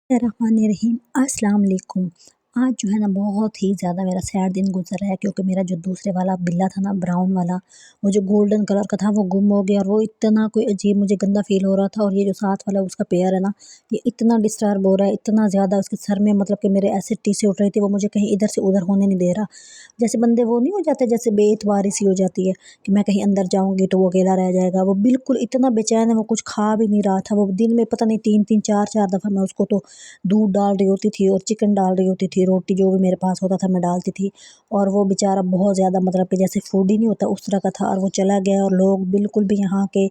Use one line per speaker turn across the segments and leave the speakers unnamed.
रहमानिर्रहीम अस्सलाम वालेकुम। आज जो है ना बहुत ही ज़्यादा मेरा सैड दिन गुज़र रहा है क्योंकि मेरा जो दूसरे वाला बिल्ला था ना ब्राउन वाला, वो जो गोल्डन कलर का था वो गुम हो गया और वो इतना कोई अजीब मुझे गंदा फ़ील हो रहा था। और ये जो साथ वाला उसका पेयर है ना, ये इतना डिस्टर्ब हो रहा है, इतना ज़्यादा उसके सर में मतलब कि मेरे एसिडिटी सी उठ रही थी, वो मुझे कहीं इधर से उधर होने नहीं दे रहा। जैसे बंदे वो नहीं हो जाते, जैसे बेइतबारी सी हो जाती है कि मैं कहीं अंदर जाऊँगी तो वो अकेला रह जाएगा। वो बिल्कुल इतना बेचैन है, वो कुछ खा भी नहीं रहा था। वो दिन में पता नहीं 3-3 4-4 दफ़ा मैं उसको तो दूध डाल रही होती थी और चिकन डाल रही होती थी, रोटी जो भी मेरे पास होता था मैं डालती थी। और वो बेचारा बहुत ज़्यादा मतलब कि जैसे फूडी नहीं होता उस तरह का था और वो चला गया। और लोग बिल्कुल भी यहाँ के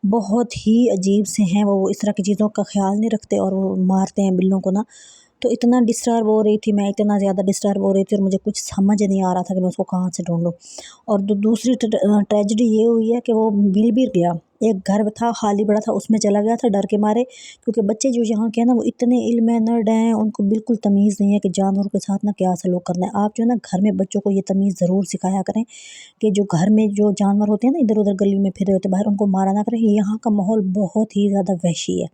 बहुत ही अजीब से हैं, वो इस तरह की चीज़ों का ख़्याल नहीं रखते और वो मारते हैं बिल्लों को ना। तो इतना डिस्टर्ब हो रही थी मैं, इतना ज़्यादा डिस्टर्ब हो रही थी और मुझे कुछ समझ नहीं आ रहा था कि मैं उसको कहाँ से ढूँढूँ। और दूसरी ट्रेजेडी ये हुई है कि वो मिल भी गया। एक घर था खाली पड़ा था, उसमें चला गया था डर के मारे, क्योंकि बच्चे जो यहाँ के हैं ना वो इतने इल मैनर्ड हैं, उनको बिल्कुल तमीज़ नहीं है कि जानवरों के साथ ना क्या सलूक करना है। आप जो है ना घर में बच्चों को ये तमीज़ ज़रूर सिखाया करें कि जो घर में जो जानवर होते हैं ना इधर उधर गली में फिर रहे होते हैं बाहर, उनको मारा ना करें। यहाँ का माहौल बहुत ही ज़्यादा वहशी है,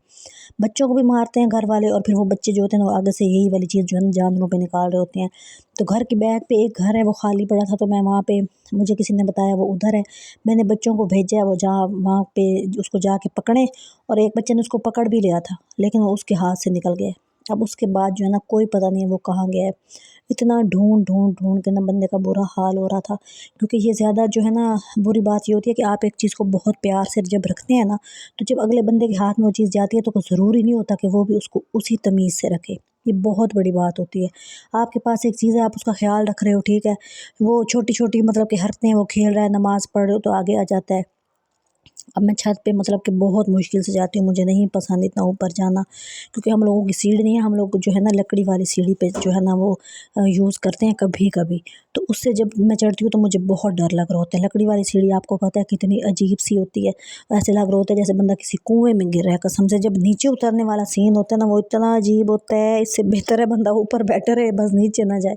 बच्चों को भी मारते हैं घर वाले और फिर वो बच्चे जो होते हैं ना वो आगे से यही वाली चीज़ जो है ना जानवरों पे निकाल रहे होते हैं। तो घर के बैक पे एक घर है वो खाली पड़ा था, तो मैं वहाँ पे, मुझे किसी ने बताया वो उधर है। मैंने बच्चों को भेजा है वो जहाँ वहाँ पे उसको जाके पकड़े, और एक बच्चे ने उसको पकड़ भी लिया था लेकिन वो उसके हाथ से निकल गया। अब उसके बाद जो है ना कोई पता नहीं है वो कहाँ गया है। इतना ढूंढ ढूंढ ढूंढ के ना बंदे का बुरा हाल हो रहा था, क्योंकि ये ज़्यादा जो है ना बुरी बात ये होती है कि आप एक चीज़ को बहुत प्यार से जब रखते हैं ना, तो जब अगले बंदे के हाथ में वो चीज़ जाती है तो कोई ज़रूरी नहीं होता कि वो भी उसको उसी तमीज़ से रखे। ये बहुत बड़ी बात होती है। आपके पास एक चीज़ है, आप उसका ख़्याल रख रहे हो, ठीक है। वो छोटी-छोटी मतलब कि हरकतें, वो खेल रहा है, नमाज़ पढ़ रहे हो तो आगे आ जाता है। अब मैं छत पे मतलब कि बहुत मुश्किल से जाती हूँ, मुझे नहीं पसंद इतना ऊपर जाना, क्योंकि हम लोगों की सीढ़ी नहीं है, हम लोग जो है ना लकड़ी वाली सीढ़ी पे जो है ना वो यूज़ करते हैं कभी-कभी। तो उससे जब मैं चढ़ती हूँ तो मुझे बहुत डर लग रहा होता है। लकड़ी वाली सीढ़ी आपको पता है कितनी अजीब-सी होती है। ऐसे लग रहा होता है जैसे बंदा किसी कुएँ में गिर रहा है कसम से। जब नीचे उतरने वाला सीन होता है ना वो इतना अजीब होता है, इससे बेहतर है बंदा ऊपर बैठा रहे, बस नीचे ना जाए।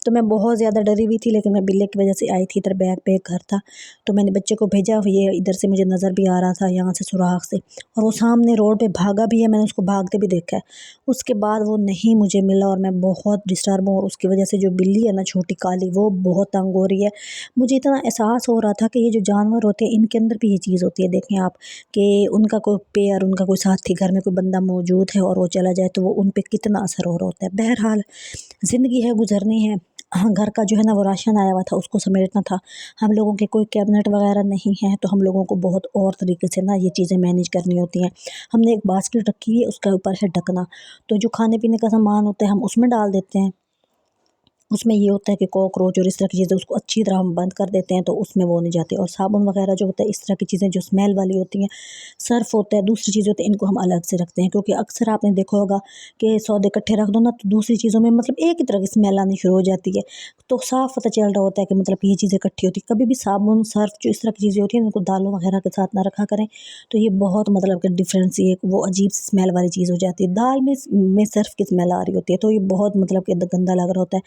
तो मैं बहुत ज़्यादा डरी हुई थी, लेकिन मैं बिल्ले की वजह से आई थी। इधर बैक पे एक घर था, तो मैंने बच्चे को भेजा, ये इधर से मुझे नज़र भी आ रहा था यहाँ से सुराख से, और वो सामने रोड पे भागा भी है, मैंने उसको भागते भी देखा है। उसके बाद वो नहीं मुझे मिला और मैं बहुत डिस्टर्ब हूँ, और उसकी वजह से जो बिल्ली है ना छोटी काली, वो बहुत तंग हो रही है। मुझे इतना एहसास हो रहा था कि ये जो जानवर होते हैं इनके अंदर भी ये चीज़ होती है। देखें आप कि उनका कोई पेयर, उनका कोई साथी, घर में कोई बंदा मौजूद है और वो चला जाए तो वो उन पे कितना असर हो रहा होता है। बहरहाल ज़िंदगी है, गुज़रनी है। हाँ, घर का जो है ना वो राशन आया हुआ था, उसको समेटना था। हम लोगों के कोई कैबिनेट वग़ैरह नहीं है, तो हम लोगों को बहुत और तरीके से ना ये चीज़ें मैनेज करनी होती हैं। हमने एक बास्केट रखी हुई है, उसके ऊपर है ढकना, तो जो खाने-पीने का सामान होता है हम उसमें डाल देते हैं। उसमें ये होता है कि कॉकरोच और इस तरह की चीज़ें, उसको अच्छी तरह हम बंद कर देते हैं तो उसमें वो नहीं जाते। और साबुन वगैरह जो होता है, इस तरह की चीज़ें जो स्मेल वाली होती हैं, सर्फ़ होता है, दूसरी चीज़ होती है, इनको हम अलग से रखते हैं, क्योंकि अक्सर आपने देखा होगा कि सौदे इकट्ठे रख दो ना तो दूसरी चीज़ों में मतलब एक ही तरह की स्मेल आनी शुरू हो जाती है। तो साफ़ पता चल रहा होता है कि मतलब कि ये चीज़ें इकट्ठी होती हैं। कभी भी साबुन, सर्फ़ जो इस तरह की चीज़ें होती हैं इनको दालों वगैरह के साथ ना रखा करें, तो ये बहुत मतलब कि डिफ़रेंस, ये वो अजीब सी स्मेल वाली चीज़ हो जाती है। दाल में सर्फ़ की स्मेल आ रही होती है, तो ये बहुत मतलब कि गंदा लग रहा होता है।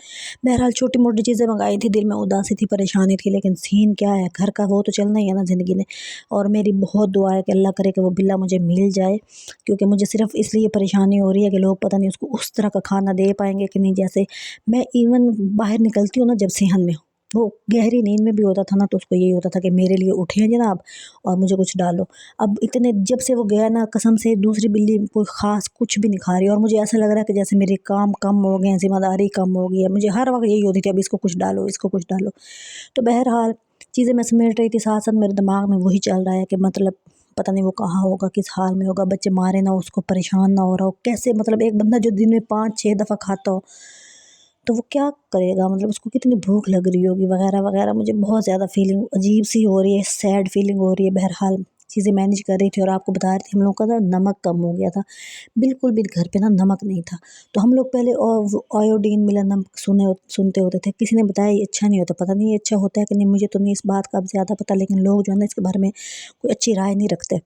बहरहाल छोटी-मोटी चीज़ें मँगाई थी, दिल में उदासी थी, परेशानी थी, लेकिन सीन क्या है, घर का वो तो चलना ही है ना ज़िंदगी में। और मेरी बहुत दुआ है कि अल्लाह करे कि वो बिल्ला मुझे मिल जाए, क्योंकि मुझे सिर्फ़ इसलिए परेशानी हो रही है कि लोग पता नहीं उसको उस तरह का खाना दे पाएँगे कि नहीं। जैसे मैं इवन बाहर निकलती हूँ ना जब सेहन में, वो गहरी नींद में भी होता था ना तो उसको यही होता था कि मेरे लिए उठिए जनाब और मुझे कुछ डालो। अब इतने जब से वो गया ना, कसम से दूसरी बिल्ली कोई ख़ास कुछ भी नहीं खा रही, और मुझे ऐसा लग रहा है कि जैसे मेरे काम कम हो गए हैं, ज़िम्मेदारी कम हो गई है। मुझे हर वक़्त यही होती थी, अब इसको कुछ डालो, इसको कुछ डालो। तो बहरहाल चीज़ें मैं समेट रही थी, साथ-साथ मेरे दिमाग में वही चल रहा है कि मतलब पता नहीं वो कहाँ होगा, किस हाल में होगा, बच्चे मारे ना उसको, परेशान ना हो रहा हो। कैसे मतलब एक बंदा जो दिन में 5-6 दफ़ा खाता हो, तो वो क्या करेगा, मतलब उसको कितनी भूख लग रही होगी वगैरह-वगैरह। मुझे बहुत ज़्यादा फीलिंग अजीब-सी हो रही है, सैड फीलिंग हो रही है। बहरहाल चीज़ें मैनेज कर रही थी, और आपको बता रही थी हम लोग का ना नमक कम हो गया था। बिल्कुल भी घर पे ना नमक नहीं था। तो हम लोग पहले वो आयोडीन मिला नमक सुनते होते थे। किसी ने बताया ये अच्छा नहीं होता, पता नहीं ये अच्छा होता है कि नहीं, मुझे तो नहीं इस बात का अब ज़्यादा पता, लेकिन लोग जो है ना इसके बारे में कोई अच्छी राय नहीं रखते।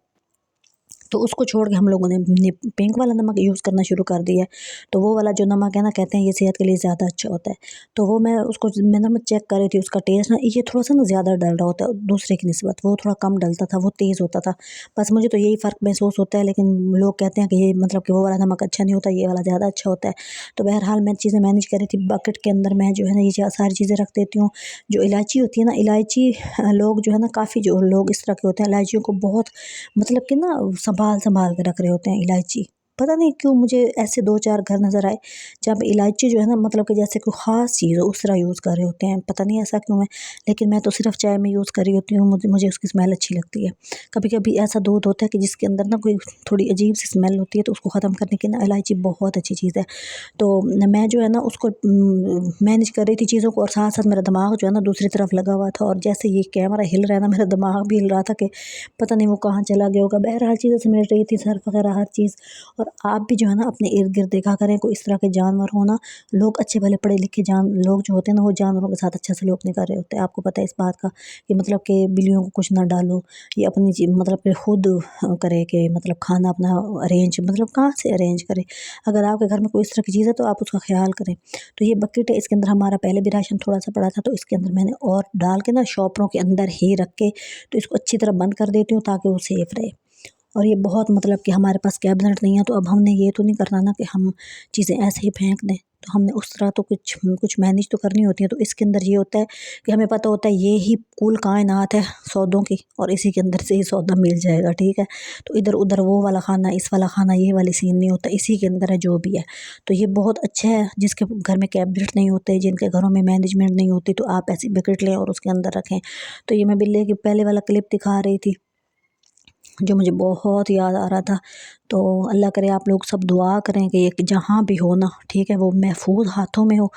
तो उसको छोड़ के हम लोगों ने पिंक वाला नमक यूज़ करना शुरू कर दिया है। तो वो वाला जो नमक है ना, कहते हैं ये सेहत के लिए ज़्यादा अच्छा होता है। तो वो मैं नमक चेक कर रही थी, उसका टेस्ट ना ये थोड़ा-सा ना ज़्यादा डल रहा होता है दूसरे की निस्बत, वो थोड़ा कम डलता था, वो तेज़ होता था। बस मुझे तो यही फ़र्क महसूस होता है, लेकिन लोग कहते हैं कि ये मतलब कि वो वाला नमक अच्छा नहीं होता, ये वाला ज़्यादा अच्छा होता है। तो बहरहाल मैं चीज़ें मैनेज कर रही थी, बकेट के अंदर मैं जो है ना ये सारी चीज़ें रख देती हूँ। जो इलायची होती है ना, इलायची लोग जो है ना, काफ़ी जो लोग इस तरह के होते हैं, इलायचियों को बहुत मतलब कि ना संभाल के रख रहे होते हैं इलायची। पता नहीं क्यों मुझे ऐसे 2-4 घर नज़र आए जहाँ पे इलायची जो है ना, मतलब कि जैसे कोई ख़ास चीज़ हो उस तरह यूज़ कर रहे होते हैं। पता नहीं ऐसा क्यों है, लेकिन मैं तो सिर्फ़ चाय में यूज़ कर रही होती हूँ, मुझे उसकी स्मेल अच्छी लगती है। कभी-कभी ऐसा दूध होता है कि जिसके अंदर ना कोई थोड़ी अजीब-सी स्मेल होती है, तो उसको ख़त्म करने के ना इलायची बहुत अच्छी चीज़ है। तो मैं जो है ना उसको मैनेज कर रही थी चीज़ों को, और साथ-साथ मेरा दिमाग जो है ना दूसरी तरफ लगा हुआ था, और जैसे ये कैमरा हिल रहा है ना, मेरा दिमाग भी हिल रहा था कि पता नहीं वो कहाँ चला गया होगा। बहरहाल चीज़ें समेट रही थी, सर्फ़ वग़ैरह हर चीज़। और आप भी जो है ना अपने इर्द-गिर्द देखा करें, कोई इस तरह के जानवर हो ना, लोग अच्छे भले पढ़े लिखे लोग जो होते हैं ना, वो जानवरों के साथ अच्छा सलूक नहीं कर रहे होते। आपको पता है इस बात का कि मतलब कि बिल्लियों को कुछ ना डालो, ये अपनी मतलब कि खुद करे कि मतलब खाना अपना अरेंज, मतलब कहाँ से अरेंज करे। अगर आपके घर में कोई इस तरह की चीज़ है तो आप उसका ख़्याल करें। तो ये बकेट है, इसके अंदर हमारा पहले भी राशन थोड़ा-सा पड़ा था, तो इसके अंदर मैंने और डाल के ना शॉपरों के अंदर ही रख के, तो इसको अच्छी तरह बंद कर देती हूँ ताकि वो सेफ़ रहे। और ये बहुत मतलब कि हमारे पास कैबिनेट नहीं है, तो अब हमने ये तो नहीं करना ना कि हम चीज़ें ऐसे ही फेंक दें। तो हमने उस तरह तो कुछ कुछ मैनेज तो करनी होती है। तो इसके अंदर ये होता है कि हमें पता होता है ये ही कुल कायनात है सौदों की, और इसी के अंदर से ही सौदा मिल जाएगा, ठीक है। तो इधर-उधर वो वाला खाना, इस वाला खाना, ये वाली सीन नहीं होता, इसी के अंदर है जो भी है। तो ये बहुत अच्छा है, जिसके घर में कैबिनेट नहीं होते, जिनके घरों में मैनेजमेंट नहीं होती, तो आप ऐसी बकेट लें और उसके अंदर रखें। तो ये मैं बिल्ली की पहले वाला क्लिप दिखा रही थी, जो मुझे बहुत याद आ रहा था। तो अल्लाह करे आप लोग सब दुआ करें कि ये जहाँ भी हो ना, ठीक है, वो महफूज हाथों में हो,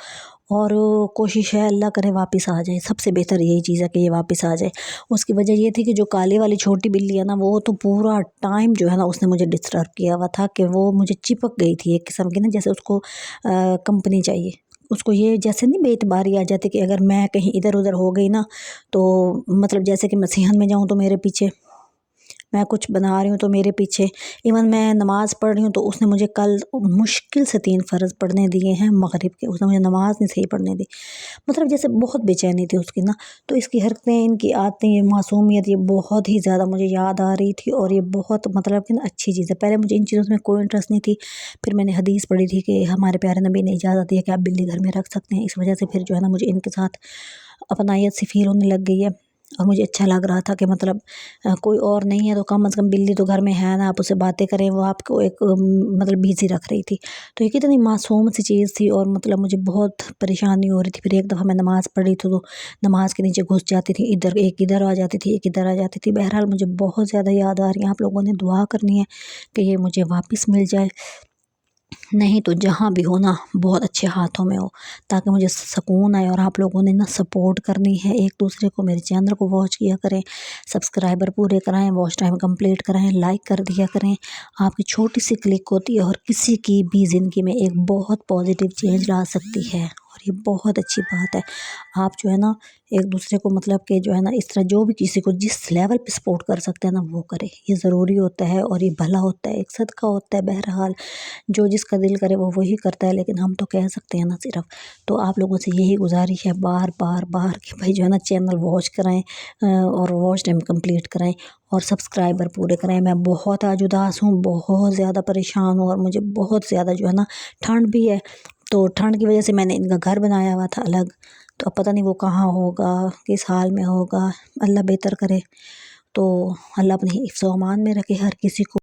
और कोशिश है अल्लाह करे वापस आ जाए। सबसे बेहतर यही चीज़ है कि ये वापस आ जाए। उसकी वजह ये थी कि जो काले वाली छोटी बिल्ली है ना, वो तो पूरा टाइम जो है ना उसने मुझे डिस्टर्ब किया हुआ था, कि वो मुझे चिपक गई थी एक किस्म की ना, जैसे उसको कंपनी चाहिए। उसको ये जैसे नहीं बेइतबारी आ जाती कि अगर मैं कहीं इधर-उधर हो गई ना, तो मतलब जैसे कि मैं सेहन में जाऊँ तो मेरे पीछे, मैं कुछ बना रही हूँ तो मेरे पीछे, इवन मैं नमाज़ पढ़ रही हूँ तो उसने मुझे कल मुश्किल से 3 फ़र्ज़ पढ़ने दिए हैं मग़रिब के, उसने मुझे नमाज़ नहीं सही पढ़ने दी। मतलब जैसे बहुत बेचैनी थी उसकी ना। तो इसकी हरकतें, इनकी आदतें, ये मासूमियत, ये बहुत ही ज़्यादा मुझे याद आ रही थी, और ये बहुत मतलब कि ना अच्छी चीज़ है। पहले मुझे इन चीज़ों में कोई इंटरेस्ट नहीं थी, फिर मैंने हदीस पढ़ी थी कि हमारे प्यारे नबी ने इजाज़त दी है कि आप बिल्ली घर में रख सकते हैं। इस वजह से फिर जो है ना मुझे इनके साथ अपनायत सी फ़ील होने लग गई है, और मुझे अच्छा लग रहा था कि मतलब कोई और नहीं है तो कम से कम बिल्ली तो घर में है ना, आप उससे बातें करें, वो आपको एक मतलब बिज़ी रख रही थी। तो ये कितनी मासूम सी चीज़ थी, और मतलब मुझे बहुत परेशानी हो रही थी। फिर एक दफ़ा मैं नमाज़ पढ़ रही थी, तो नमाज़ के नीचे घुस जाती थी, एक इधर आ जाती थी, एक इधर आ जाती थी। बहरहाल मुझे बहुत ज़्यादा याद आ रही है, आप लोगों ने दुआ करनी है कि ये मुझे वापस मिल जाए। नहीं तो जहाँ भी हो ना, बहुत अच्छे हाथों में हो, ताकि मुझे सुकून आए। और आप लोगों ने ना सपोर्ट करनी है एक दूसरे को, मेरे चैनल को वॉच किया करें, सब्सक्राइबर पूरे कराएं, वॉच टाइम कंप्लीट कराएं, लाइक कर दिया करें। आपकी छोटी सी क्लिक होती है और किसी की भी ज़िंदगी में एक बहुत पॉजिटिव चेंज ला सकती है, और ये बहुत अच्छी बात है। आप जो है ना एक दूसरे को मतलब कि जो है ना इस तरह जो भी किसी को जिस लेवल पे सपोर्ट कर सकते हैं ना, वो करें। ये ज़रूरी होता है, और ये भला होता है, एक सदका होता है। बहरहाल जो जिसका दिल करे वो वही करता है, लेकिन हम तो कह सकते हैं ना सिर्फ। तो आप लोगों से यही गुजारिश है बार बार बार कि भाई जो है ना चैनल वॉच कराएं, और वॉच टाइम कंप्लीट कराएं, और सब्सक्राइबर पूरे कराएं। मैं बहुत आज उदास हूँ, बहुत ज़्यादा परेशान हूँ, और मुझे बहुत ज़्यादा जो है ना ठंड भी है। तो ठंड की वजह से मैंने इनका घर बनाया हुआ था अलग, तो अब पता नहीं वो कहाँ होगा, किस हाल में होगा, अल्लाह बेहतर करे। तो अल्लाह अपने हिफ्ज़-ओ-अमान में रखे हर किसी को।